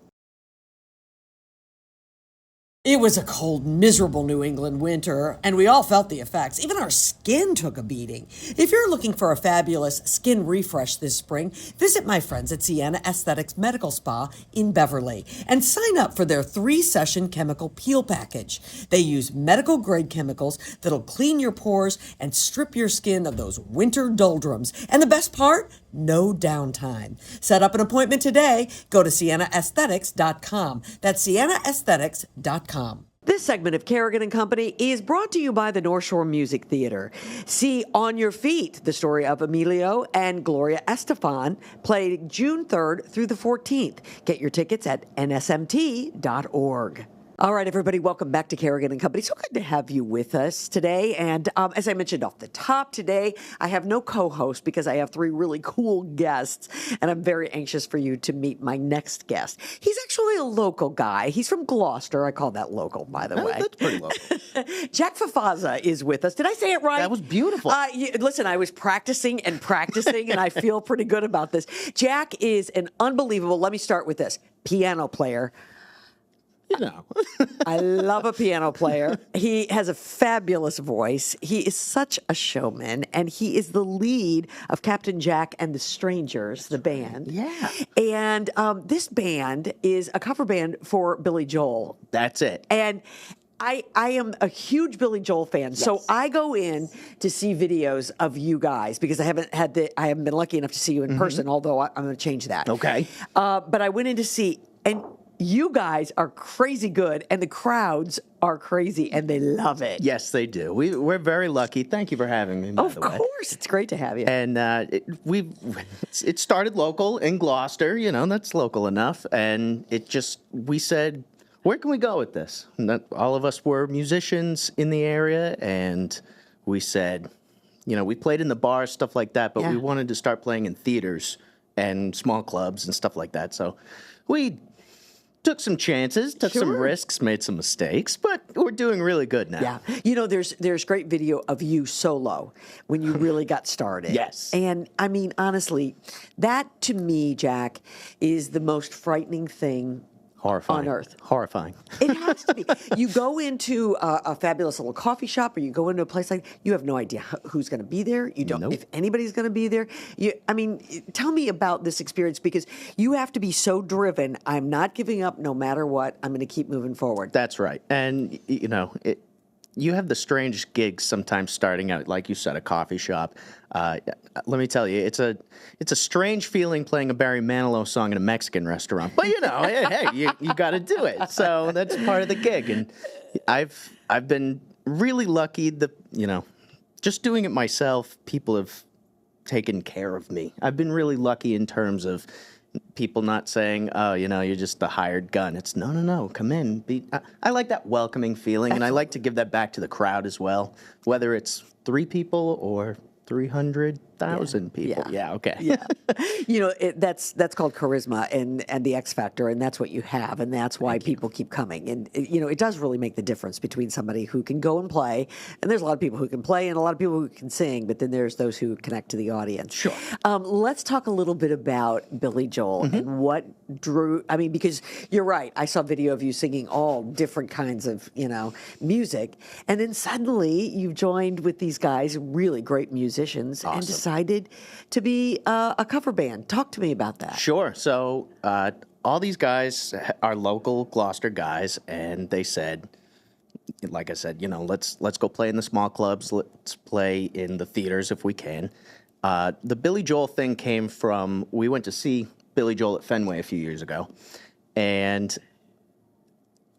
It was a cold, miserable New England winter, and we all felt the effects. Even our skin took a beating. If you're looking for a fabulous skin refresh this spring, visit my friends at Sienna Aesthetics Medical Spa in Beverly and sign up for their 3-session chemical peel package. They use medical-grade chemicals that'll clean your pores and strip your skin of those winter doldrums. And the best part? No downtime. Set up an appointment today. Go to SiennaAesthetics.com. That's SiennaAesthetics.com. This segment of Kerrigan & Company is brought to you by the North Shore Music Theater. See On Your Feet, the story of Emilio and Gloria Estefan, played June 3rd through the 14th. Get your tickets at nsmt.org. All right, everybody, welcome back to Kerrigan & Company. So good to have you with us today. And as I mentioned off the top today, I have no co-host because I have 3 really cool guests, and I'm very anxious for you to meet my next guest. He's actually a local guy. He's from Gloucester. I call that local, by the way. That's pretty local. Jack Favazza is with us. Did I say it right? That was beautiful. Listen, I was practicing, and I feel pretty good about this. Jack is an unbelievable, let me start with this, piano player. I love a piano player. He has a fabulous voice. He is such a showman, and he is the lead of Captain Jack and the Strangers, the band. Yeah. And this band is a cover band for Billy Joel. That's it. And I am a huge Billy Joel fan, yes. So I go in to see videos of you guys because I haven't been lucky enough to see you in person. Although I'm going to change that. Okay. But I went in to see, and you guys are crazy good, and the crowds are crazy, and they love it. Yes, they do. We're very lucky. Thank you for having me, by Of the way. course, it's great to have you. And it started local in Gloucester, that's local enough. And we said, where can we go with this? And all of us were musicians in the area, and we said, we played in the bars, stuff like that, but we wanted to start playing in theaters and small clubs and stuff like that. So we took some chances, took some risks, made some mistakes, but we're doing really good now. Yeah. There's great video of you solo when you really got started. Yes. And I mean, honestly, that to me, Jack, is the most frightening thing Horrifying. on earth. Horrifying. It has to be. You go into a fabulous little coffee shop, or you go into a place like, you have no idea who's going to be there. You don't, if anybody's going to be there. Tell me about this experience, because you have to be so driven. I'm not giving up no matter what. I'm going to keep moving forward. That's right. And, you have the strangest gigs sometimes starting out, like you said, a coffee shop. Let me tell you, it's a strange feeling playing a Barry Manilow song in a Mexican restaurant. But hey, you got to do it. So that's part of the gig. And I've been really lucky that just doing it myself, people have taken care of me. I've been really lucky in terms of people not saying, oh, you're just the hired gun. It's no, come in. I like that welcoming feeling, and I like to give that back to the crowd as well, whether it's 3 people or 300,000 people. Yeah, okay. Yeah. That's called charisma and the X factor, and that's what you have, and that's why people keep coming. And it does really make the difference between somebody who can go and play, and there's a lot of people who can play and a lot of people who can sing, but then there's those who connect to the audience. Sure. Let's talk a little bit about Billy Joel and what drew. Because you're right. I saw video of you singing all different kinds of music, and then suddenly you joined with these guys, really great musicians, and decided to be a cover band. Talk to me about that. Sure. So all these guys are local Gloucester guys, and they said, like I said, let's go play in the small clubs. Let's play in the theaters if we can. The Billy Joel thing came from, we went to see Billy Joel at Fenway a few years ago, and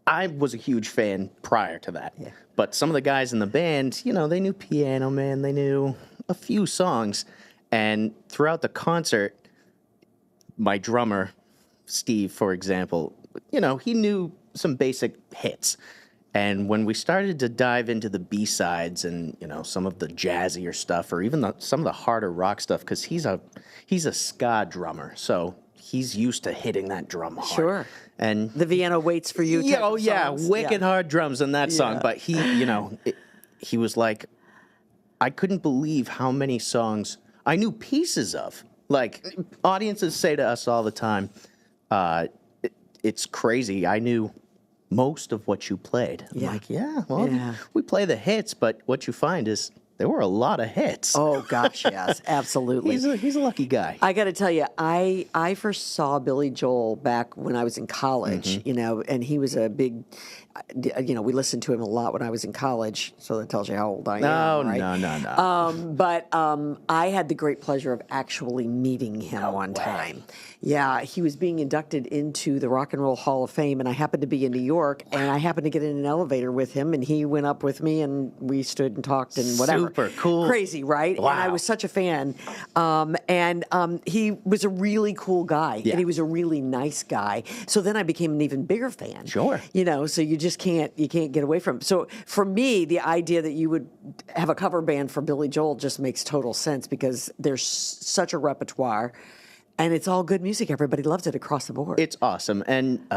I was a huge fan prior to that. Yeah. But some of the guys in the band, they knew Piano Man, they knew a few songs, and throughout the concert, my drummer, Steve, for example, he knew some basic hits. And when we started to dive into the B-sides and, some of the jazzier stuff, or even some of the harder rock stuff, because he's a ska drummer, so he's used to hitting that drum hard. Sure. And the Vienna waits for you. Wicked hard drums in that song. But he was like, I couldn't believe how many songs I knew pieces of. Like, audiences say to us all the time, it's crazy. I knew most of what you played. I'm like, we play the hits, but what you find is there were a lot of hits. Oh, gosh, yes, absolutely. He's a lucky guy. I got to tell you, I first saw Billy Joel back when I was in college, and he was a big, we listened to him a lot when I was in college, so that tells you how old I am, right? No. But I had the great pleasure of actually meeting him one time. Yeah, he was being inducted into the Rock and Roll Hall of Fame, and I happened to be in New York, and I happened to get in an elevator with him, and he went up with me, and we stood and talked and whatever. Super cool. Crazy, right? Wow. And I was such a fan. He was a really cool guy, and he was a really nice guy. So then I became an even bigger fan. Sure. So you just can't get away from it. So for me, the idea that you would have a cover band for Billy Joel just makes total sense, because there's such a repertoire. And it's all good music. Everybody loves it across the board. It's awesome. And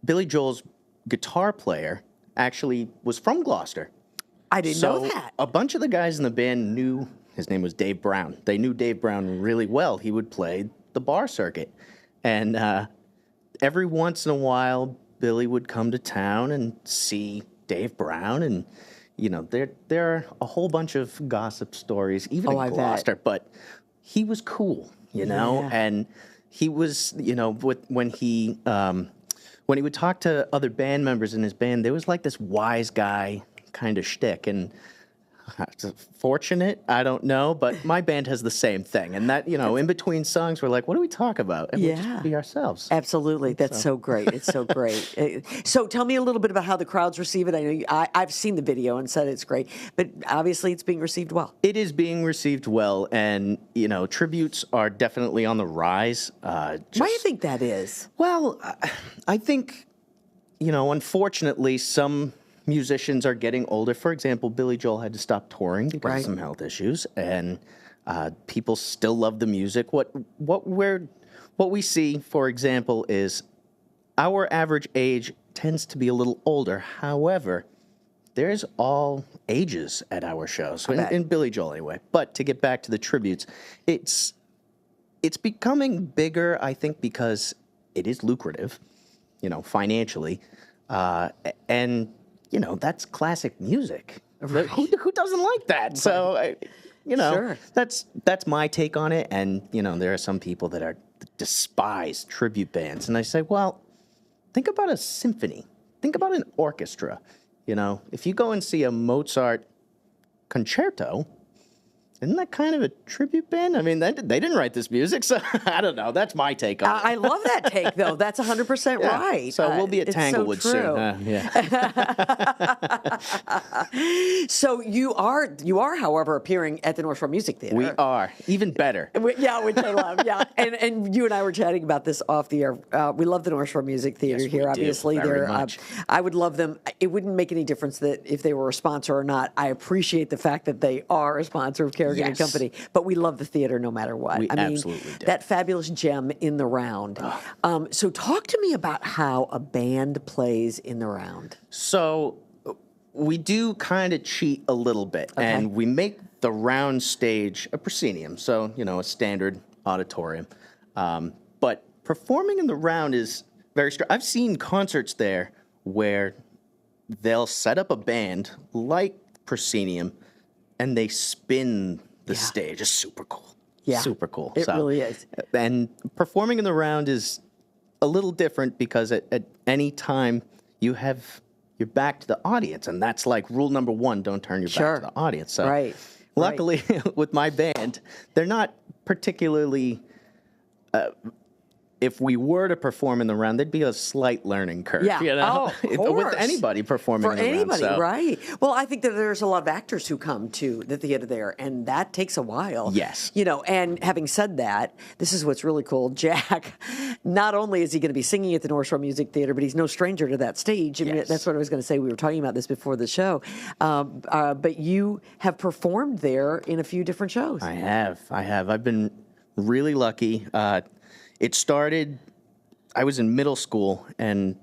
Billy Joel's guitar player actually was from Gloucester. I didn't know that. A bunch of the guys in the band knew, his name was Dave Brown. They knew Dave Brown really well. He would play the bar circuit. And every once in a while, Billy would come to town and see Dave Brown. And, there are a whole bunch of gossip stories, even in Gloucester. But he was cool. And he was, when he would talk to other band members in his band, there was like this wise guy kind of shtick. And Fortunate, I don't know, but my band has the same thing. And that, in between songs, we're like, what do we talk about? And we just be ourselves. Absolutely. That's so great. It's so great. So tell me a little bit about how the crowds receive it. I know I've seen the video and said it's great, but obviously it's being received well. It is being received well, and, tributes are definitely on the rise. Why do you think that is? Well, I think, unfortunately, some musicians are getting older. For example, Billy Joel had to stop touring because of some health issues, and people still love the music. What we see, for example, is our average age tends to be a little older. However, there's all ages at our shows, in Billy Joel anyway. But to get back to the tributes, it's becoming bigger, I think, because it is lucrative, financially, and that's classic music. Right. Who doesn't like that? Right. So, sure. That's my take on it. And, there are some people that despise tribute bands. And I say, well, think about a symphony. Think about an orchestra. If you go and see a Mozart concerto, isn't that kind of a tribute band? I mean, they didn't write this music, so I don't know. That's my take on it. I love that take, though. That's 100% right. So we'll be at Tanglewood soon. So you are, however, appearing at the North Shore Music Theater. We are. Even better. Which I love. Yeah, and you and I were chatting about this off the air. We love the North Shore Music Theater here. Obviously, very much. I would love them. It wouldn't make any difference that if they were a sponsor or not. I appreciate the fact that they are a sponsor of Kerrigan and Company, but we love the theater no matter what. We absolutely do. That fabulous gem in the round. So talk to me about how a band plays in the round. So we do kind of cheat a little bit, and we make the round stage a proscenium, so, a standard auditorium. But performing in the round is very I've seen concerts there where they'll set up a band like proscenium, and they spin the stage. It's super cool. Yeah. Super cool. It really is. And performing in the round is a little different because at any time you have your back to the audience, and that's like rule number one, don't turn your back to the audience. So luckily with my band, they're not particularly if we were to perform in the round, there'd be a slight learning curve. Yeah. Oh, of course. With anybody performing in the round. For anybody, right. Well, I think that there's a lot of actors who come to the theater there, and that takes a while. Yes. And having said that, this is what's really cool. Jack, not only is he going to be singing at the North Shore Music Theater, but he's no stranger to that stage. I mean, that's what I was going to say. We were talking about this before the show. But you have performed there in a few different shows. I have. I've been really lucky. It started, I was in middle school, and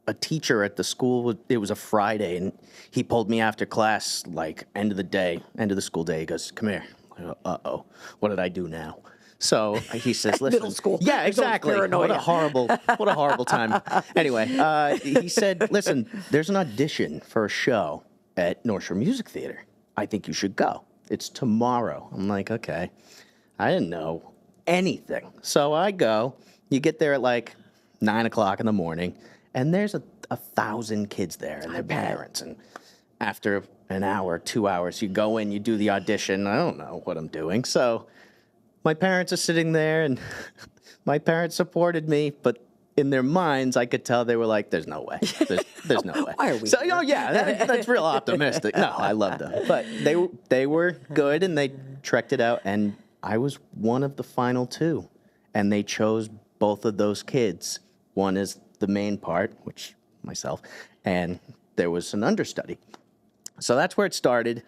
a teacher at the school, it was a Friday, and he pulled me after class, like, end of the school day. He goes, come here. I go, uh-oh, what did I do now? So he says, listen. Middle school. Yeah, exactly. What a horrible time. Anyway, he said, listen, there's an audition for a show at North Shore Music Theater. I think you should go. It's tomorrow. I'm like, okay. I didn't know anything. So I go. You get there at like 9 o'clock in the morning, and there's 1,000 kids there and their parents. And after an hour, 2 hours, you go in, you do the audition. I don't know what I'm doing. So my parents are sitting there, and my parents supported me, but in their minds, I could tell they were like, there's no way. There's no way. Why are we so, here? that's real optimistic. No, I love them. But they were good, and they trekked it out, and I was one of the final two, and they chose both of those kids. One is the main part, which myself, and there was an understudy. So that's where it started,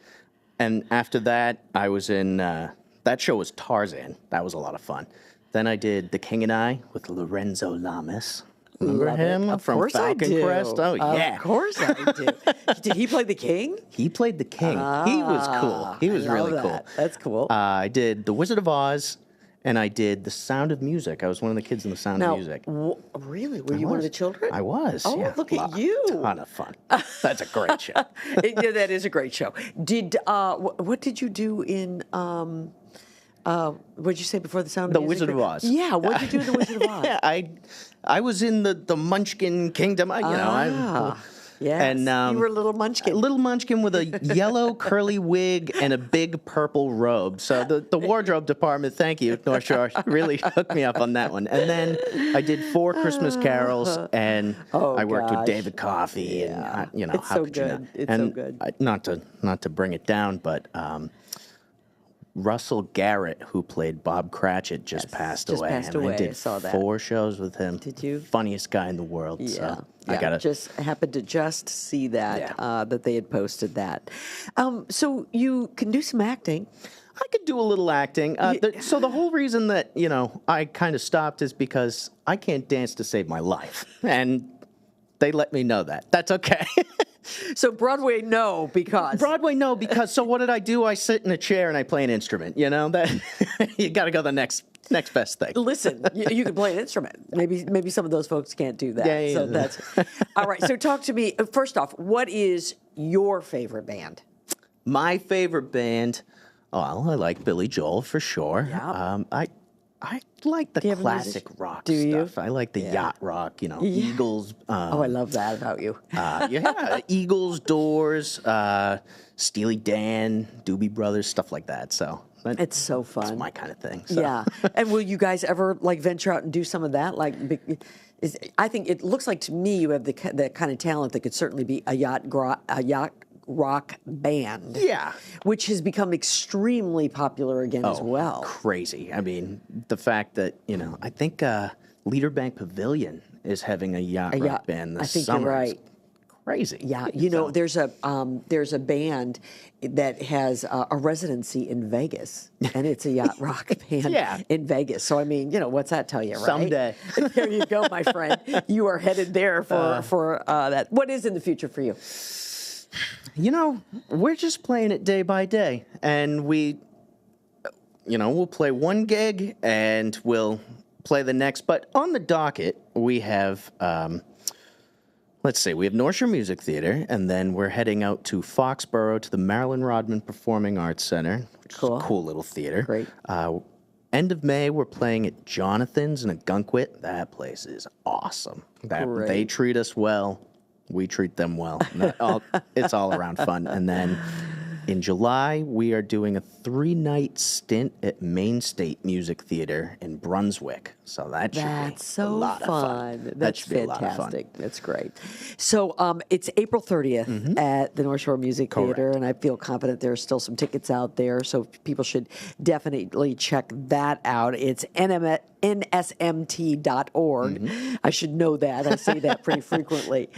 and after that, I was in, that show was Tarzan. That was a lot of fun. Then I did The King and I with Lorenzo Lamas. Remember him from Falcon Crest? Oh, yeah. Of course I do. Did he play the king? He played the king. He was cool. He was really cool. That's cool. I did The Wizard of Oz, and I did The Sound of Music. I was one of the kids in The Sound of Music. Really? Were you one of the children? I was. Oh, yeah. Look at you. A ton of fun. That's a great show. That is a great show. What did you do in... what did you say before The Sound of Music? The Wizard of Oz. Yeah, what did you do in The Wizard of Oz? Yeah, I was in the Munchkin Kingdom. Yes, And you were a little munchkin. A little munchkin with a yellow curly wig and a big purple robe. So the wardrobe department, thank you, North Shore, really hooked me up on that one. And then I did 4 Christmas carols, and I worked with David Coffey, and you know, It's how so could you good. not? It's and so good. Not to bring it down, but Russell Garrett, who played Bob Cratchit, just passed away. Passed and away. I did saw that. 4 shows with him. Did you? Funniest guy in the world. Yeah, So I gotta just happened to just see that that they had posted that. So you can do some acting. I could do a little acting. So the whole reason that, you know, I kind of stopped is because I can't dance to save my life. And they let me know that. That's okay. So Broadway, no, because So what did I do? I sit in a chair and I play an instrument. You know, that you got to go the next best thing. Listen, you can play an instrument. Maybe some of those folks can't do that. Yeah. So that's all right. So talk to me first off. What is your favorite band? My favorite band. Well, I like Billy Joel for sure. Yeah. I like the you have a classic music- rock Do you? stuff. I like the yacht rock. You know, Eagles. Oh, I love that about you. Eagles, Doors, Steely Dan, Doobie Brothers, stuff like that. So It's so fun. It's my kind of thing. So. Yeah. And will you guys ever like venture out and do some of that? Like, I think it looks like to me you have the kind of talent that could certainly be a yacht rock band. Yeah. Which has become extremely popular again as well. Crazy. I mean, the fact that, you know, I think Leaderbank Pavilion is having a yacht rock band this I think summer. you're right. Crazy. Yeah, you know, there's a band that has a residency in Vegas, and it's a yacht rock band in Vegas. So I mean, you know, what's that tell you, right? Someday. There you go, my friend. You are headed there for that. What is in the future for you? You know, we're just playing it day by day, and we'll play one gig and we'll play the next. But on the docket, we have. Let's see, we have North Shore Music Theater, and then we're heading out to Foxborough to the Marilyn Rodman Performing Arts Center, which is a cool little theater. Great. End of May, we're playing at Jonathan's in Agunquit. That place is awesome. They treat us well. We treat them well. It's all around fun. And then in July, we are doing a 3-night stint at Maine State Music Theater in Brunswick. So that should be a lot of fun. That's fantastic. That's great. So it's April 30th at the North Shore Music Theater, and I feel confident there are still some tickets out there, so people should definitely check that out. It's nsmt.org. I should know that. I say that pretty frequently.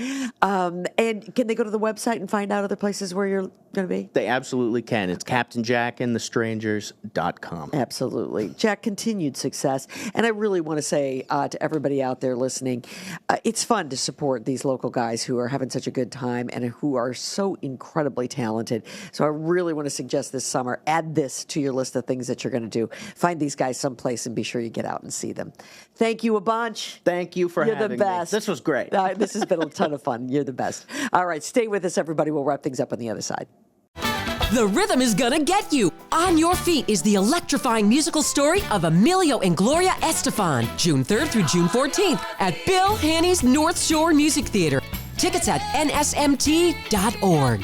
And can they go to the website and find out other places where you're going to be? They absolutely can. It's CaptainJackandTheStrangers.com. Absolutely. Jack, continued success. And I really want to say to everybody out there listening, it's fun to support these local guys who are having such a good time and who are so incredibly talented. So I really want to suggest this summer, add this to your list of things that you're going to do. Find these guys someplace and be sure you get out and see them. Thank you a bunch. Thank you for having me. You're the best. This was great. This has been a ton of fun. You're the best. All right, stay with us, everybody. We'll wrap things up on the other side. The rhythm is gonna get you. On Your Feet is the electrifying musical story of Emilio and Gloria Estefan, June 3rd through June 14th at Bill Haney's North Shore Music Theater. Tickets at nsmt.org.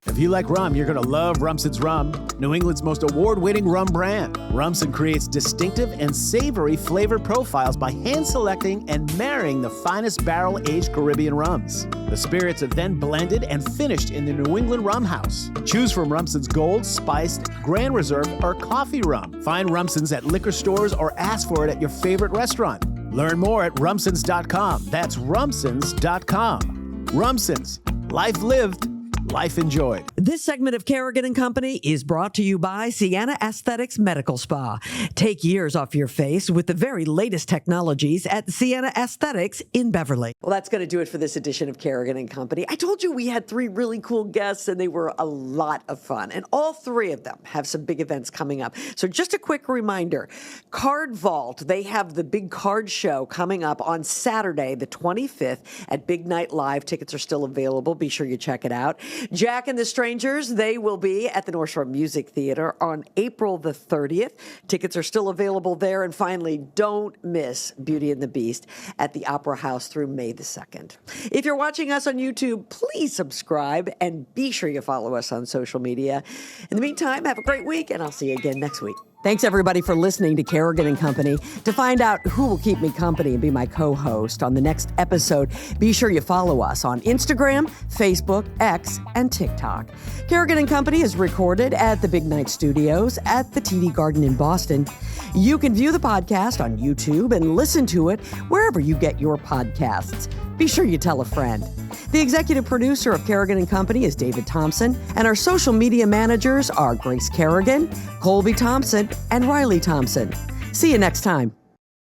If you like rum, you're going to love Rumson's Rum, New England's most award-winning rum brand. Rumson creates distinctive and savory flavor profiles by hand-selecting and marrying the finest barrel-aged Caribbean rums. The spirits are then blended and finished in the New England Rum House. Choose from Rumson's Gold, Spiced, Grand Reserve, or Coffee Rum. Find Rumson's at liquor stores or ask for it at your favorite restaurant. Learn more at rumsons.com. That's rumsons.com. Rumson's. Life lived. Life enjoyed. This segment of Kerrigan & Company is brought to you by Sienna Aesthetics Medical Spa. Take years off your face with the very latest technologies at Sienna Aesthetics in Beverly. Well, that's going to do it for this edition of Kerrigan & Company. I told you we had 3 really cool guests, and they were a lot of fun. And all 3 of them have some big events coming up. So just a quick reminder, Card Vault, they have the big card show coming up on Saturday, the 25th at Big Night Live. Tickets are still available. Be sure you check it out. Jack and the Strangers, they will be at the North Shore Music Theater on April the 30th. Tickets are still available there. And finally, don't miss Beauty and the Beast at the Opera House through May the 2nd. If you're watching us on YouTube, please subscribe and be sure you follow us on social media. In the meantime, have a great week, and I'll see you again next week. Thanks, everybody, for listening to Kerrigan and Company. To find out who will keep me company and be my co-host on the next episode, be sure you follow us on Instagram, Facebook, X, and TikTok. Kerrigan and Company is recorded at the Big Night Studios at the TD Garden in Boston. You can view the podcast on YouTube and listen to it wherever you get your podcasts. Be sure you tell a friend. The executive producer of Kerrigan and Company is David Thompson, and our social media managers are Grace Kerrigan, Colby Thompson, and Riley Thompson. See you next time.